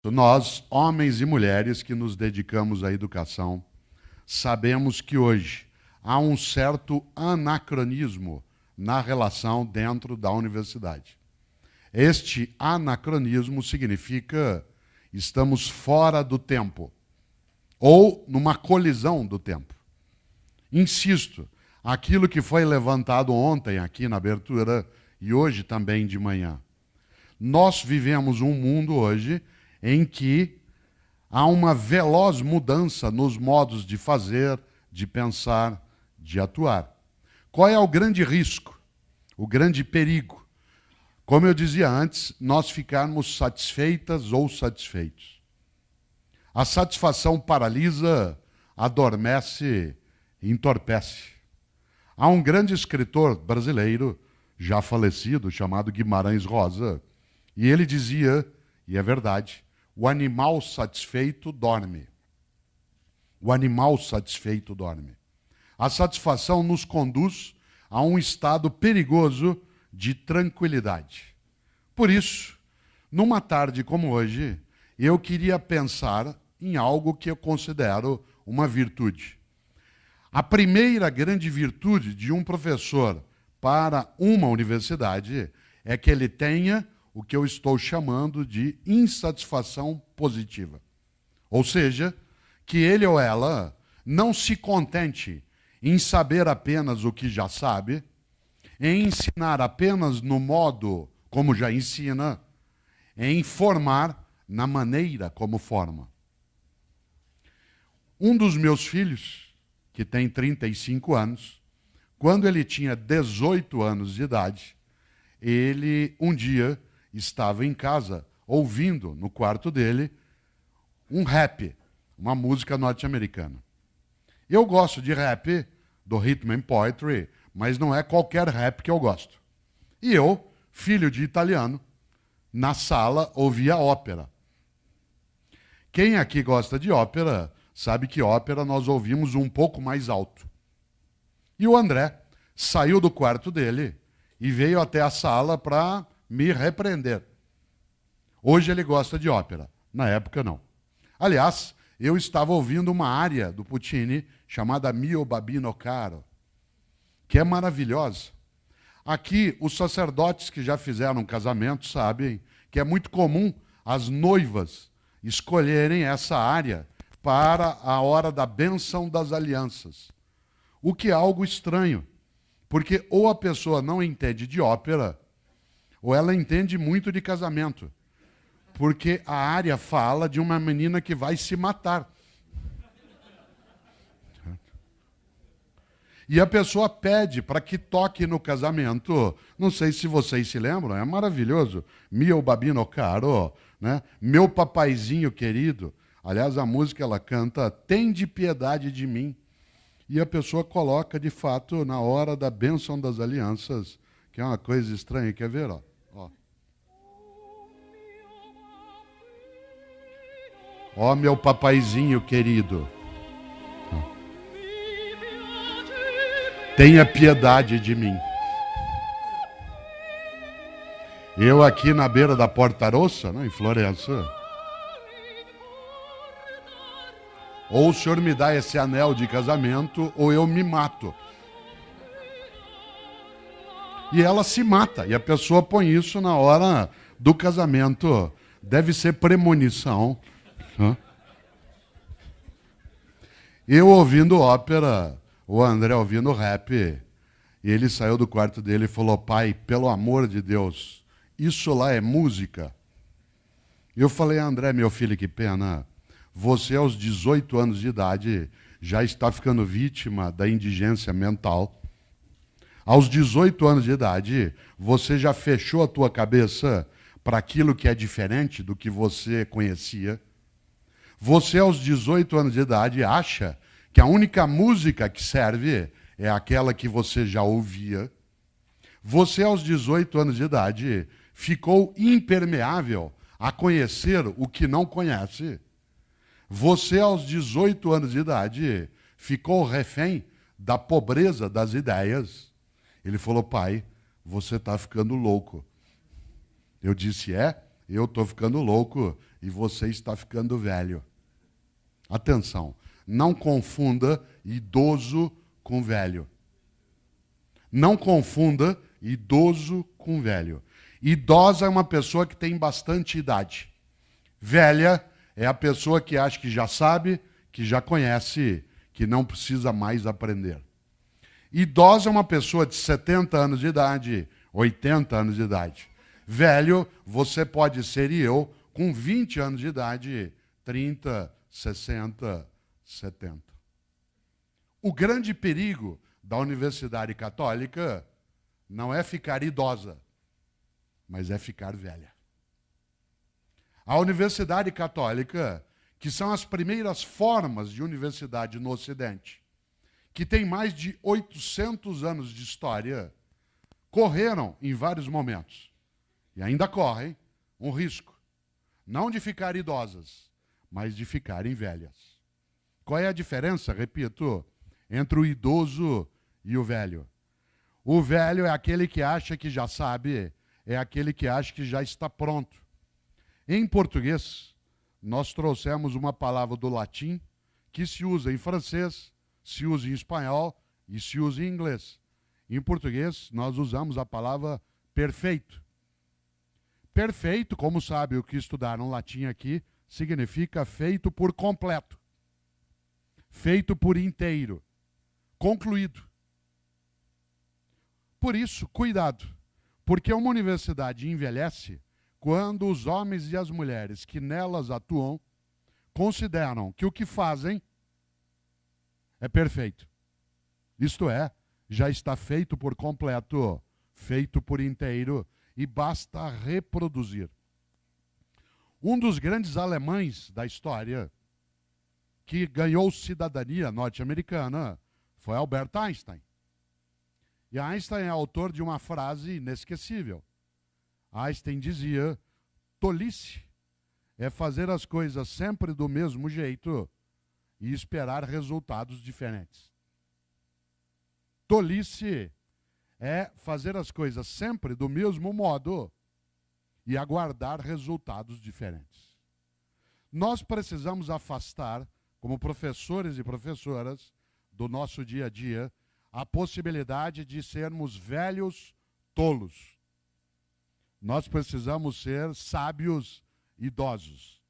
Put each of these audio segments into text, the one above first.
Nós, homens e mulheres que nos dedicamos à educação, sabemos que hoje há um certo anacronismo na relação dentro da universidade. Este anacronismo significa estamos fora do tempo ou numa colisão do tempo. Insisto, aquilo que foi levantado ontem aqui na abertura e hoje também de manhã. Nós vivemos um mundo hoje em que há uma veloz mudança nos modos de fazer, de pensar, de atuar. Qual é o grande risco, o grande perigo? Como eu dizia antes, nós ficarmos satisfeitas ou satisfeitos. A satisfação paralisa, adormece e entorpece. Há um grande escritor brasileiro, já falecido, chamado Guimarães Rosa, e ele dizia, e é verdade, o animal satisfeito dorme. O animal satisfeito dorme. A satisfação nos conduz a um estado perigoso de tranquilidade. Por isso, numa tarde como hoje, eu queria pensar em algo que eu considero uma virtude. A primeira grande virtude de um professor para uma universidade é que ele tenha o que eu estou chamando de insatisfação positiva. Ou seja, que ele ou ela não se contente em saber apenas o que já sabe, em ensinar apenas no modo como já ensina, em formar na maneira como forma. Um dos meus filhos, que tem 35 anos, quando ele tinha 18 anos de idade, ele um dia estava em casa ouvindo no quarto dele um rap, uma música norte-americana. Eu gosto de rap, do rhythm and poetry, mas não é qualquer rap que eu gosto. E eu, filho de italiano, na sala ouvia ópera. Quem aqui gosta de ópera sabe que ópera nós ouvimos um pouco mais alto. E o André saiu do quarto dele e veio até a sala para me repreender. Hoje ele gosta de ópera, na época não. Aliás, eu estava ouvindo uma área do Puccini chamada Mio Babino Caro, que é maravilhosa. Aqui, os sacerdotes que já fizeram casamento sabem que é muito comum as noivas escolherem essa área para a hora da bênção das alianças. O que é algo estranho, porque ou a pessoa não entende de ópera, ou ela entende muito de casamento. Porque a área fala de uma menina que vai se matar. E a pessoa pede para que toque no casamento. Não sei se vocês se lembram, é maravilhoso. Mio babino caro, né? Meu papaizinho querido. Aliás, a música ela canta, tende piedade de mim. E a pessoa coloca, de fato, na hora da bênção das alianças, que é uma coisa estranha. Quer ver? Ó. Ó, meu papaizinho querido. Tenha piedade de mim. Eu aqui na beira da Porta Rossa, né, em Florença. Ou o senhor me dá esse anel de casamento, ou eu me mato. E ela se mata. E a pessoa põe isso na hora do casamento. Deve ser premonição. Eu ouvindo ópera, o André ouvindo rap, e ele saiu do quarto dele e falou, pai, pelo amor de Deus, isso lá é música. Eu falei, André, meu filho, que pena, você aos 18 anos de idade já está ficando vítima da indigência mental. Aos 18 anos de idade, você já fechou a tua cabeça para aquilo que é diferente do que você conhecia. Você, aos 18 anos de idade, acha que a única música que serve é aquela que você já ouvia. Você, aos 18 anos de idade, ficou impermeável a conhecer o que não conhece. Você, aos 18 anos de idade, ficou refém da pobreza das ideias. Ele falou, pai, você está ficando louco. Eu disse, eu estou ficando louco. e você está ficando velho. Atenção, não confunda idoso com velho. Não confunda idoso com velho. Idosa é uma pessoa que tem bastante idade. Velha é a pessoa que acha que já sabe, que já conhece, que não precisa mais aprender. Idosa é uma pessoa de 70 anos de idade, 80 anos de idade. Velho, você pode ser e eu, com 20 anos de idade, 30, 60, 70. O grande perigo da Universidade Católica não é ficar idosa, mas é ficar velha. A Universidade Católica, que são as primeiras formas de universidade no Ocidente, que tem mais de 800 anos de história, correram em vários momentos, e ainda correm, um risco, não de ficar idosas, mas de ficarem velhas. Qual é a diferença, repito, entre o idoso e o velho? O velho é aquele que acha que já sabe, é aquele que acha que já está pronto. Em português, nós trouxemos uma palavra do latim que se usa em francês, se usa em espanhol e se usa em inglês. Em português, nós usamos a palavra perfeito. Perfeito, como sabe o que estudaram latim aqui, significa feito por completo, feito por inteiro, concluído. Por isso, cuidado, porque uma universidade envelhece quando os homens e as mulheres que nelas atuam consideram que o que fazem é perfeito. Isto é, já está feito por completo, feito por inteiro, e basta reproduzir. Um dos grandes alemães da história, que ganhou cidadania norte-americana, foi Albert Einstein. E Einstein é autor de uma frase inesquecível. Einstein dizia: tolice é fazer as coisas sempre do mesmo jeito e esperar resultados diferentes. Tolice é fazer as coisas sempre do mesmo modo e aguardar resultados diferentes. Nós precisamos afastar, como professores e professoras, do nosso dia a dia, a possibilidade de sermos velhos tolos. Nós precisamos ser sábios idosos.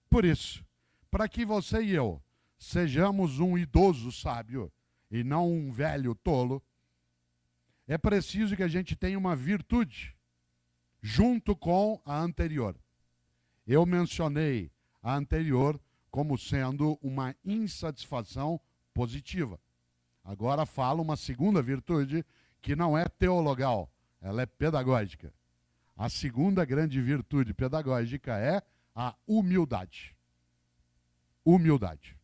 Por isso, para que você e eu sejamos um idoso sábio e não um velho tolo, é preciso que a gente tenha uma virtude junto com a anterior. Eu mencionei a anterior como sendo uma insatisfação positiva. Agora falo uma segunda virtude que não é teologal, ela é pedagógica. A segunda grande virtude pedagógica é a humildade. Humildade.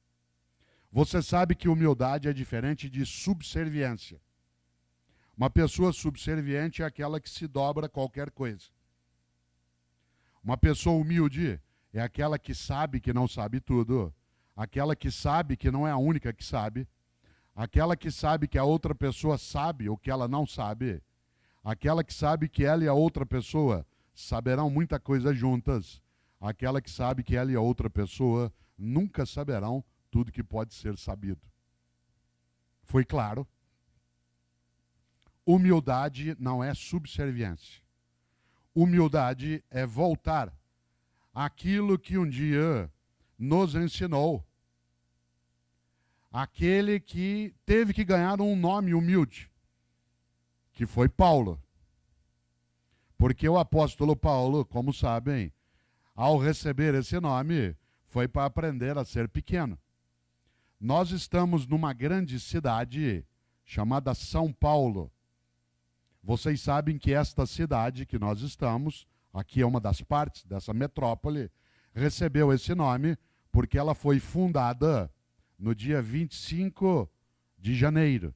Você sabe que humildade é diferente de subserviência. Uma pessoa subserviente é aquela que se dobra a qualquer coisa. Uma pessoa humilde é aquela que sabe que não sabe tudo, aquela que sabe que não é a única que sabe, aquela que sabe que a outra pessoa sabe o que ela não sabe, aquela que sabe que ela e a outra pessoa saberão muita coisa juntas, aquela que sabe que ela e a outra pessoa nunca saberão tudo que pode ser sabido. Foi claro? Humildade não é subserviência. Humildade é voltar àquilo que um dia nos ensinou. Aquele que teve que ganhar um nome humilde, que foi Paulo. Porque o apóstolo Paulo, como sabem, ao receber esse nome, foi para aprender a ser pequeno. Nós estamos numa grande cidade chamada São Paulo. Vocês sabem que esta cidade que nós estamos, aqui é uma das partes dessa metrópole, recebeu esse nome porque ela foi fundada no dia 25 de janeiro.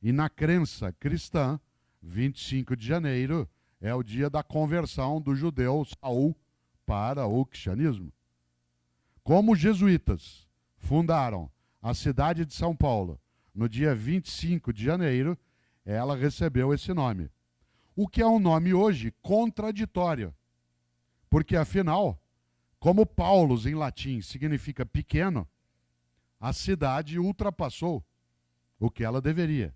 E na crença cristã, 25 de janeiro é o dia da conversão do judeu Saul para o cristianismo. Como os jesuítas fundaram a cidade de São Paulo no dia 25 de janeiro, ela recebeu esse nome. O que é um nome hoje contraditório, porque afinal, Como Paulos, em latim, significa pequeno, a cidade ultrapassou o que ela deveria.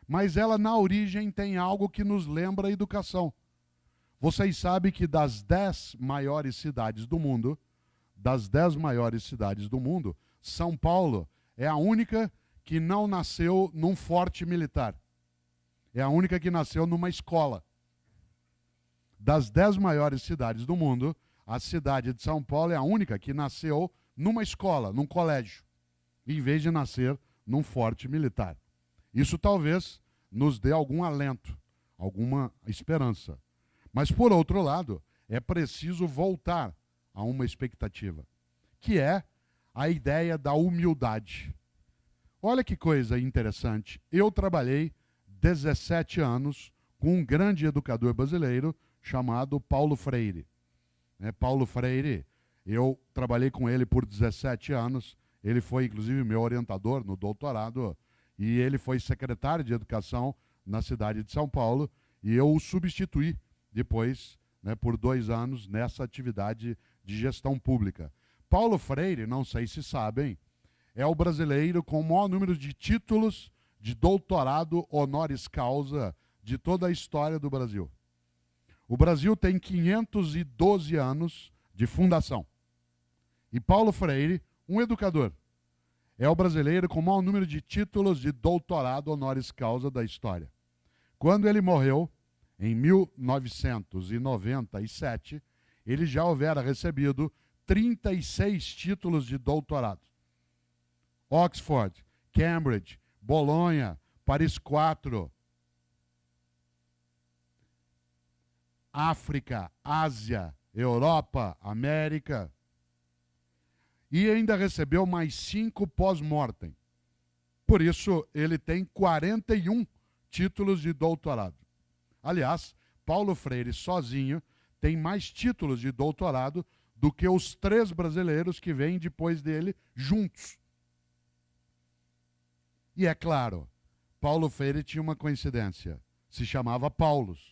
Mas ela, na origem, tem algo que nos lembra a educação. Vocês sabem que das 10 maiores cidades do mundo, São Paulo é a única que não nasceu num forte militar. É a única que nasceu numa escola. Das 10 maiores cidades do mundo, a cidade de São Paulo é a única que nasceu numa escola, num colégio, em vez de nascer num forte militar. Isso talvez nos dê algum alento, alguma esperança. Mas, por outro lado, é preciso voltar a uma expectativa, que é a ideia da humildade. Olha que coisa interessante. Eu trabalhei 17 anos com um grande educador brasileiro chamado Paulo Freire. Paulo Freire, eu trabalhei com ele por 17 anos. Ele foi, inclusive, meu orientador no doutorado e ele foi secretário de Educação na cidade de São Paulo e eu o substituí depois, por 2 anos, nessa atividade de gestão pública. Paulo Freire, não sei se sabem, é o brasileiro com o maior número de títulos de doutorado honoris causa de toda a história do Brasil. O Brasil tem 512 anos de fundação. E Paulo Freire, um educador, é o brasileiro com o maior número de títulos de doutorado honoris causa da história. Quando ele morreu, em 1997, ele já houvera recebido 36 títulos de doutorado. Oxford, Cambridge, Bolonha, Paris IV, África, Ásia, Europa, América. E ainda recebeu mais 5 pós-mortem. Por isso, ele tem 41 títulos de doutorado. Aliás, Paulo Freire sozinho tem mais títulos de doutorado do que os 3 brasileiros que vêm depois dele juntos. E é claro, Paulo Freire tinha uma coincidência. Se chamava Paulus.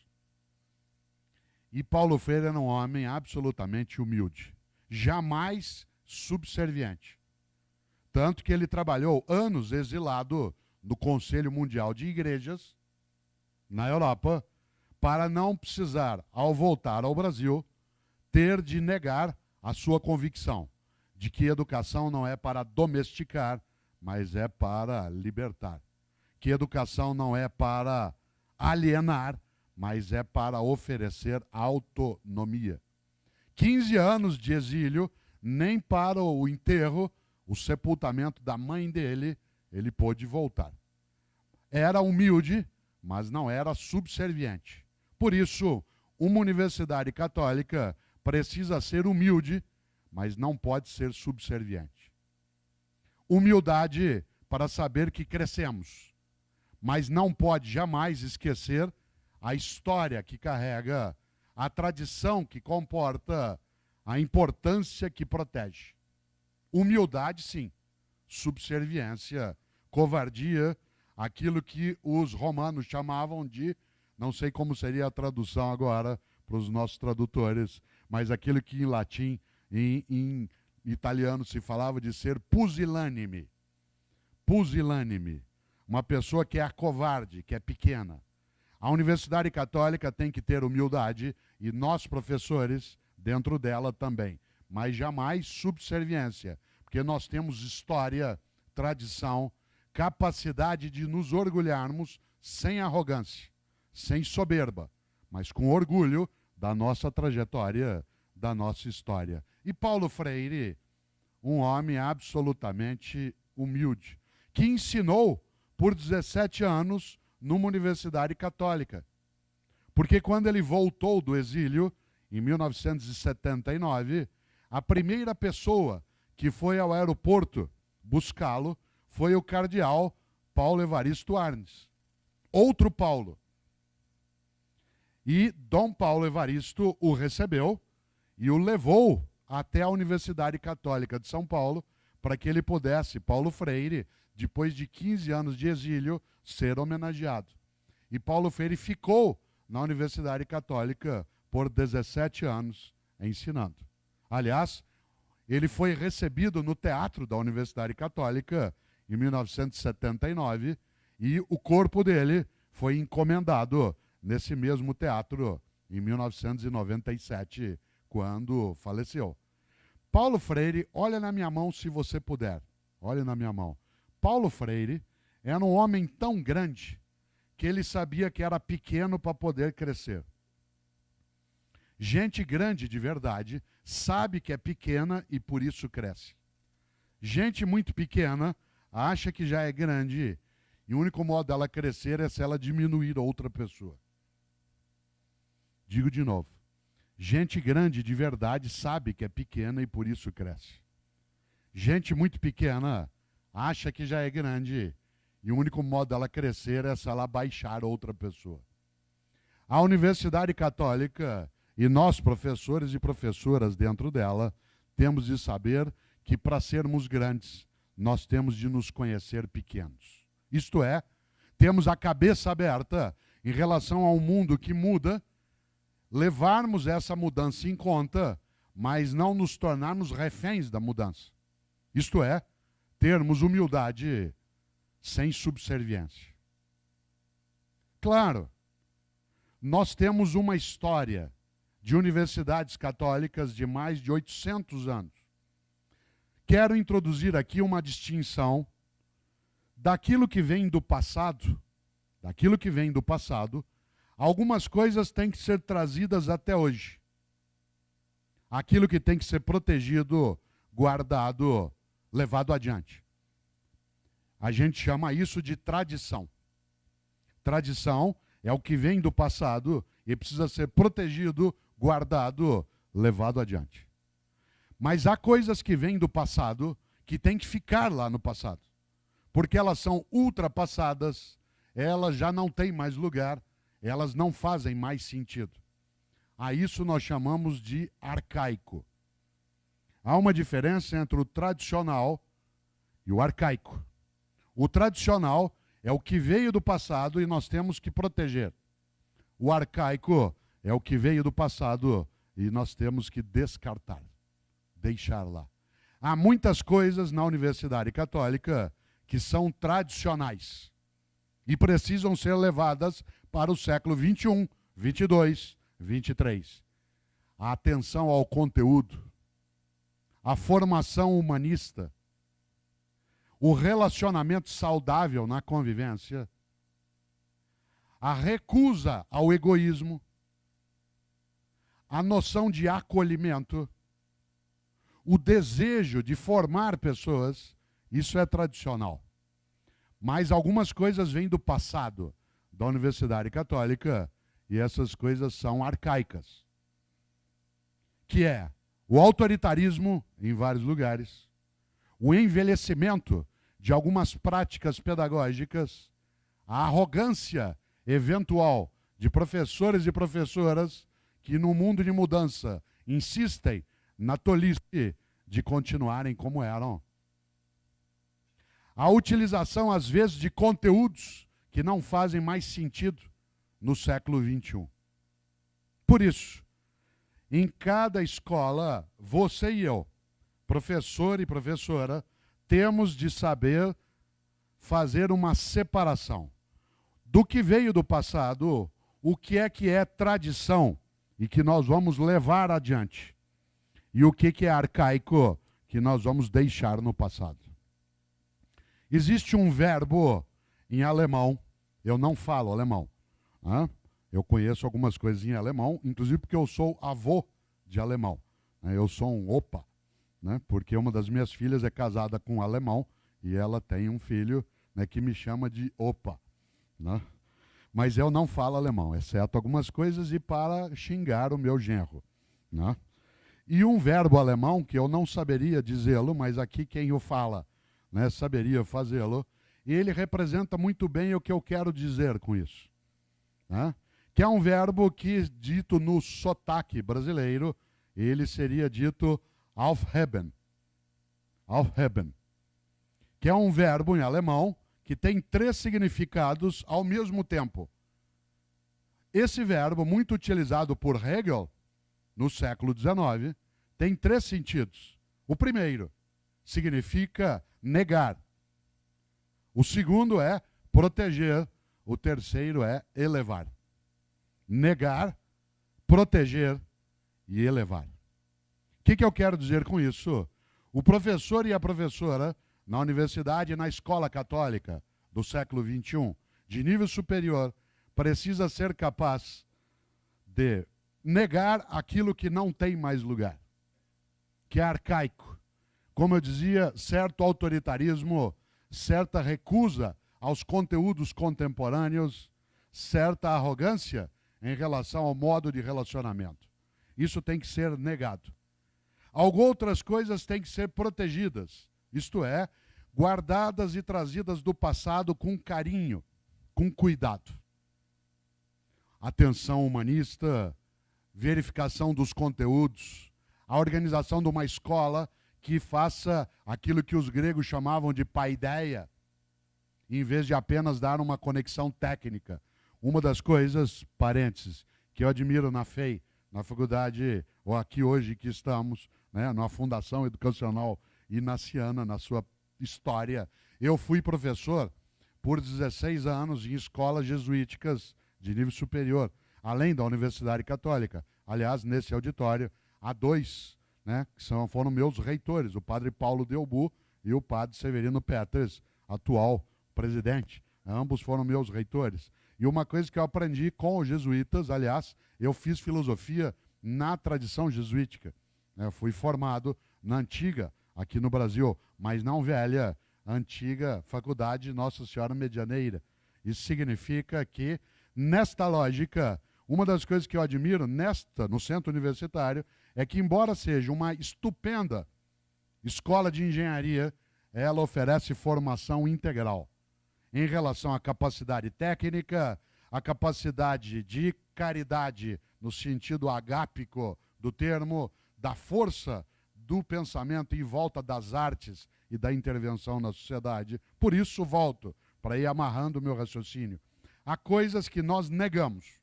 E Paulo Freire era um homem absolutamente humilde. Jamais subserviente. Tanto que ele trabalhou anos exilado no Conselho Mundial de Igrejas, na Europa, para não precisar, ao voltar ao Brasil, ter de negar a sua convicção de que educação não é para domesticar, mas é para libertar. Que educação não é para alienar, mas é para oferecer autonomia. 15 anos de exílio, nem para o enterro, o sepultamento da mãe dele, ele pôde voltar. Era humilde, mas não era subserviente. Por isso, uma universidade católica precisa ser humilde, mas não pode ser subserviente. Humildade para saber que crescemos, mas não pode jamais esquecer a história que carrega, a tradição que comporta, a importância que protege. Humildade, sim. Subserviência, covardia, aquilo que os romanos chamavam de, não sei como seria a tradução agora para os nossos tradutores, mas aquilo que em latim, em italiano se falava de ser pusilânime. Pusilânime. Uma pessoa que é covarde, que é pequena. A Universidade Católica tem que ter humildade e nós, professores, dentro dela também. Mas jamais subserviência, porque nós temos história, tradição, capacidade de nos orgulharmos sem arrogância, sem soberba, mas com orgulho da nossa trajetória, da nossa história. E Paulo Freire, um homem absolutamente humilde, que ensinou por 17 anos numa universidade católica. Porque quando ele voltou do exílio, em 1979, a primeira pessoa que foi ao aeroporto buscá-lo foi o cardeal Paulo Evaristo Arnes, outro Paulo. E Dom Paulo Evaristo o recebeu e o levou até a Universidade Católica de São Paulo para que ele pudesse, Paulo Freire, depois de 15 anos de exílio, ser homenageado. E Paulo Freire ficou na Universidade Católica por 17 anos ensinando. Aliás, ele foi recebido no teatro da Universidade Católica em 1979 e o corpo dele foi encomendado nesse mesmo teatro em 1997, quando faleceu. Paulo Freire, olha na minha mão se você puder. Olha na minha mão. Paulo Freire era um homem tão grande que ele sabia que era pequeno para poder crescer. Gente grande de verdade sabe que é pequena e por isso cresce. Gente muito pequena acha que já é grande e o único modo dela crescer é se ela diminuir outra pessoa. Digo de novo. Gente grande de verdade sabe que é pequena e por isso cresce. Gente muito pequena acha que já é grande e o único modo dela crescer é se ela baixar outra pessoa. A Universidade Católica e nós, professores e professoras dentro dela, temos de saber que para sermos grandes, nós temos de nos conhecer pequenos. Isto é, temos a cabeça aberta em relação a um mundo que muda, levarmos essa mudança em conta, mas não nos tornarmos reféns da mudança. Isto é, termos humildade sem subserviência. Claro, nós temos uma história de universidades católicas de mais de 800 anos. Quero introduzir aqui uma distinção daquilo que vem do passado, algumas coisas têm que ser trazidas até hoje. Aquilo que tem que ser protegido, guardado, levado adiante. A gente chama isso de tradição. Tradição é o que vem do passado e precisa ser protegido, guardado, levado adiante. Mas há coisas que vêm do passado que têm que ficar lá no passado. Porque elas são ultrapassadas, elas já não têm mais lugar, elas não fazem mais sentido. A isso nós chamamos de arcaico. Há uma diferença entre o tradicional e o arcaico. O tradicional é o que veio do passado e nós temos que proteger. O arcaico é o que veio do passado e nós temos que descartar, deixar lá. Há muitas coisas na Universidade Católica que são tradicionais e precisam ser levadas para o século 21, 22, 23. A atenção ao conteúdo, a formação humanista, o relacionamento saudável na convivência, a recusa ao egoísmo, a noção de acolhimento, o desejo de formar pessoas, isso é tradicional. Mas algumas coisas vêm do passado da Universidade Católica e essas coisas são arcaicas. Que é o autoritarismo em vários lugares, o envelhecimento de algumas práticas pedagógicas, a arrogância eventual de professores e professoras que no mundo de mudança insistem na tolice de continuarem como eram. A utilização, às vezes, de conteúdos que não fazem mais sentido no século XXI. Por isso, em cada escola, você e eu, professor e professora, temos de saber fazer uma separação do que veio do passado, o que é tradição e que nós vamos levar adiante, e o que é arcaico que nós vamos deixar no passado. Existe um verbo em alemão, eu não falo alemão, né? Eu conheço algumas coisas em alemão, inclusive porque eu sou avô de alemão, né? Eu sou um opa, né? Porque uma das minhas filhas é casada com um alemão e ela tem um filho, né, que me chama de opa, né? Mas eu não falo alemão, exceto algumas coisas e para xingar o meu genro, né? E um verbo alemão que eu não saberia dizê-lo, mas aqui quem o fala, né, saberia fazê-lo, e ele representa muito bem o que eu quero dizer com isso, né? Que é um verbo que, dito no sotaque brasileiro, ele seria dito aufheben. Aufheben. Que é um verbo em alemão que tem 3 significados ao mesmo tempo. Esse verbo, muito utilizado por Hegel no século XIX, tem 3 sentidos. O primeiro significa negar. O segundo é proteger. O terceiro é elevar. Negar, proteger e elevar. O que eu quero dizer com isso? O professor e a professora, na universidade e na escola católica do século XXI, de nível superior, precisa ser capaz de negar aquilo que não tem mais lugar, que é arcaico. Como eu dizia, certo autoritarismo, certa recusa aos conteúdos contemporâneos, certa arrogância em relação ao modo de relacionamento. Isso tem que ser negado. Algumas outras coisas têm que ser protegidas, isto é, guardadas e trazidas do passado com carinho, com cuidado. Atenção humanista, verificação dos conteúdos, a organização de uma escola que faça aquilo que os gregos chamavam de paideia, em vez de apenas dar uma conexão técnica. Uma das coisas, parênteses, que eu admiro na FEI, na faculdade, ou aqui hoje que estamos, né, na Fundação Educacional Inaciana, na sua história, eu fui professor por 16 anos em escolas jesuíticas de nível superior, além da Universidade Católica. Aliás, nesse auditório, há 2, né, que foram meus reitores, o padre Paulo Delbu e o padre Severino Peters, atual presidente. Ambos foram meus reitores. E uma coisa que eu aprendi com os jesuítas, aliás, eu fiz filosofia na tradição jesuítica. Eu fui formado na antiga, aqui no Brasil, mas não velha, antiga Faculdade Nossa Senhora Medianeira. Isso significa que, nesta lógica, uma das coisas que eu admiro no centro universitário é que, embora seja uma estupenda escola de engenharia, ela oferece formação integral em relação à capacidade técnica, à capacidade de caridade, no sentido agápico do termo, da força do pensamento em volta das artes e da intervenção na sociedade. Por isso, volto, para ir amarrando o meu raciocínio. Há coisas que nós negamos,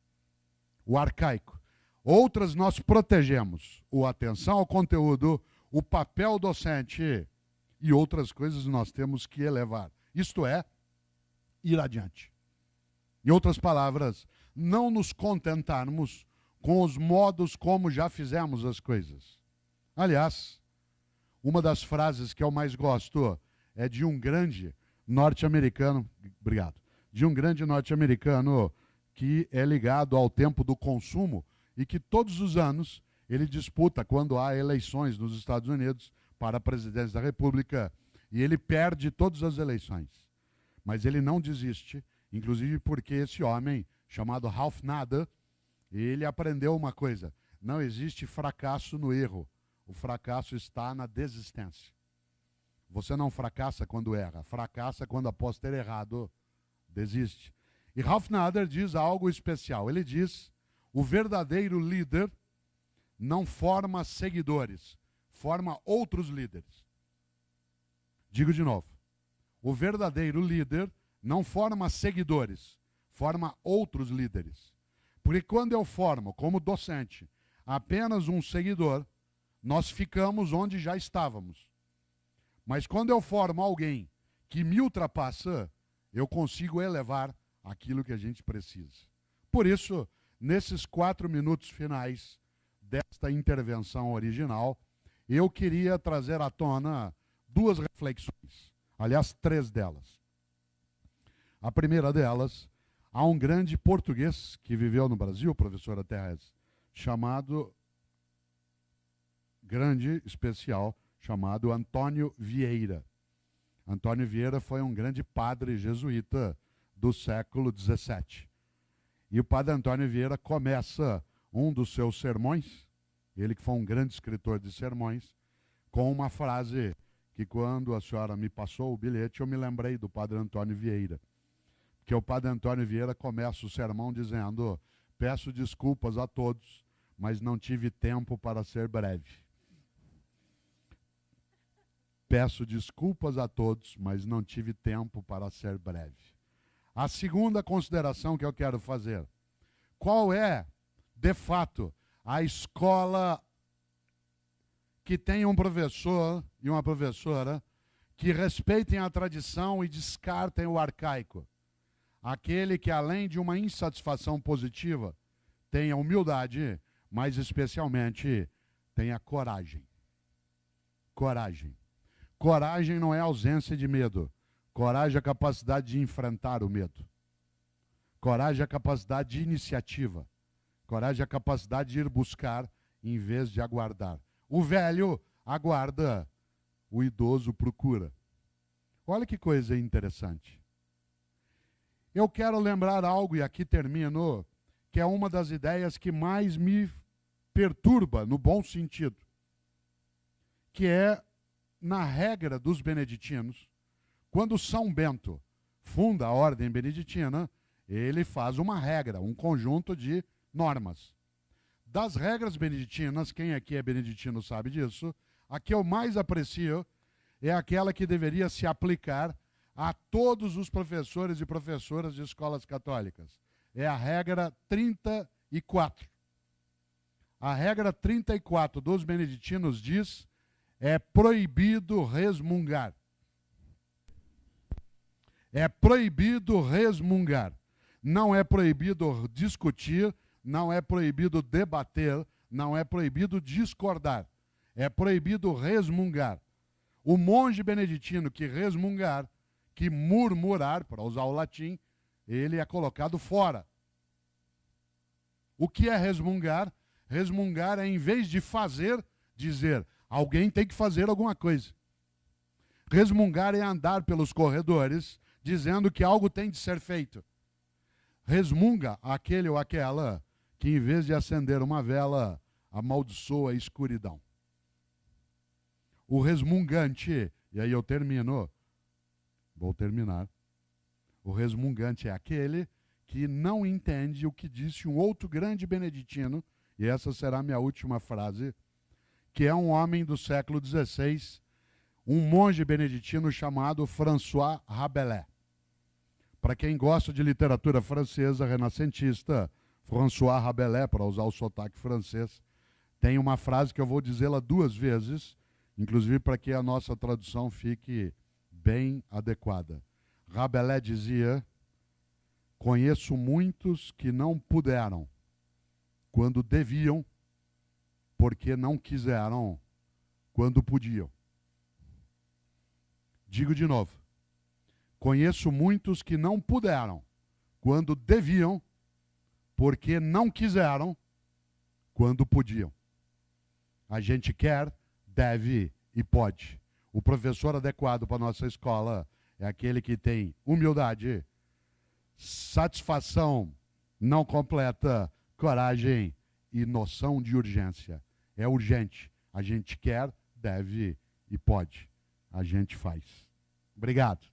o arcaico. Outras nós protegemos, o atenção ao conteúdo, o papel docente, e outras coisas nós temos que elevar. Isto é, ir adiante. Em outras palavras, não nos contentarmos com os modos como já fizemos as coisas. Aliás, uma das frases que eu mais gosto é de um grande norte-americano, de um grande norte-americano que é ligado ao tempo do consumo e que todos os anos ele disputa quando há eleições nos Estados Unidos para a presidência da República e ele perde todas as eleições. Mas ele não desiste, inclusive porque esse homem, chamado Ralph Nader, ele aprendeu uma coisa: não existe fracasso no erro, o fracasso está na desistência. Você não fracassa quando erra, fracassa quando após ter errado, desiste. E Ralph Nader diz algo especial, ele diz: o verdadeiro líder não forma seguidores, forma outros líderes. Digo de novo, o verdadeiro líder não forma seguidores, forma outros líderes. Porque quando eu formo, como docente, apenas um seguidor, nós ficamos onde já estávamos. Mas quando eu formo alguém que me ultrapassa, eu consigo elevar aquilo que a gente precisa. Por isso, nesses 4 minutos finais desta intervenção original, eu queria trazer à tona 2 reflexões. Aliás, 3 delas. A primeira delas, há um grande português que viveu no Brasil, professora Terres, grande, especial, chamado Antônio Vieira. Antônio Vieira foi um grande padre jesuíta do século XVII. E o padre Antônio Vieira começa um dos seus sermões, ele que foi um grande escritor de sermões, com uma frase que quando a senhora me passou o bilhete, eu me lembrei do padre Antônio Vieira. Porque o padre Antônio Vieira começa o sermão dizendo: peço desculpas a todos, mas não tive tempo para ser breve. Peço desculpas a todos, mas não tive tempo para ser breve. A segunda consideração que eu quero fazer: qual é, de fato, a escola que tenha um professor e uma professora que respeitem a tradição e descartem o arcaico. Aquele que, além de uma insatisfação positiva, tenha humildade, mas especialmente tenha coragem. Coragem. Coragem não é ausência de medo. Coragem é a capacidade de enfrentar o medo. Coragem é a capacidade de iniciativa. Coragem é a capacidade de ir buscar em vez de aguardar. O velho aguarda, o idoso procura. Olha que coisa interessante. Eu quero lembrar algo, e aqui termino, que é uma das ideias que mais me perturba, no bom sentido, que é, na regra dos beneditinos, quando São Bento funda a ordem beneditina, ele faz uma regra, um conjunto de normas. Das regras beneditinas, quem aqui é beneditino sabe disso, a que eu mais aprecio é aquela que deveria se aplicar a todos os professores e professoras de escolas católicas. É a regra 34. A regra 34 dos beneditinos diz: é proibido resmungar. É proibido resmungar. Não é proibido discutir, não é proibido debater, não é proibido discordar. É proibido resmungar. O monge beneditino que resmungar, que murmurar, para usar o latim, ele é colocado fora. O que é resmungar? Resmungar é, em vez de fazer, dizer: alguém tem que fazer alguma coisa. Resmungar é andar pelos corredores dizendo que algo tem de ser feito. Resmunga aquele ou aquela que, em vez de acender uma vela, amaldiçoa a escuridão. O resmungante, e aí eu termino, vou terminar. O resmungante é aquele que não entende o que disse um outro grande beneditino, e essa será a minha última frase, que é um homem do século XVI, um monge beneditino chamado François Rabelais. Para quem gosta de literatura francesa renascentista, François Rabelais, para usar o sotaque francês, tem uma frase que eu vou dizê-la 2 vezes, inclusive para que a nossa tradução fique bem adequada. Rabelais dizia: conheço muitos que não puderam, quando deviam, porque não quiseram, quando podiam. Digo de novo. Conheço muitos que não puderam, quando deviam, porque não quiseram, quando podiam. A gente quer, deve e pode. O professor adequado para a nossa escola é aquele que tem humildade, satisfação não completa, coragem e noção de urgência. É urgente. A gente quer, deve e pode. A gente faz. Obrigado.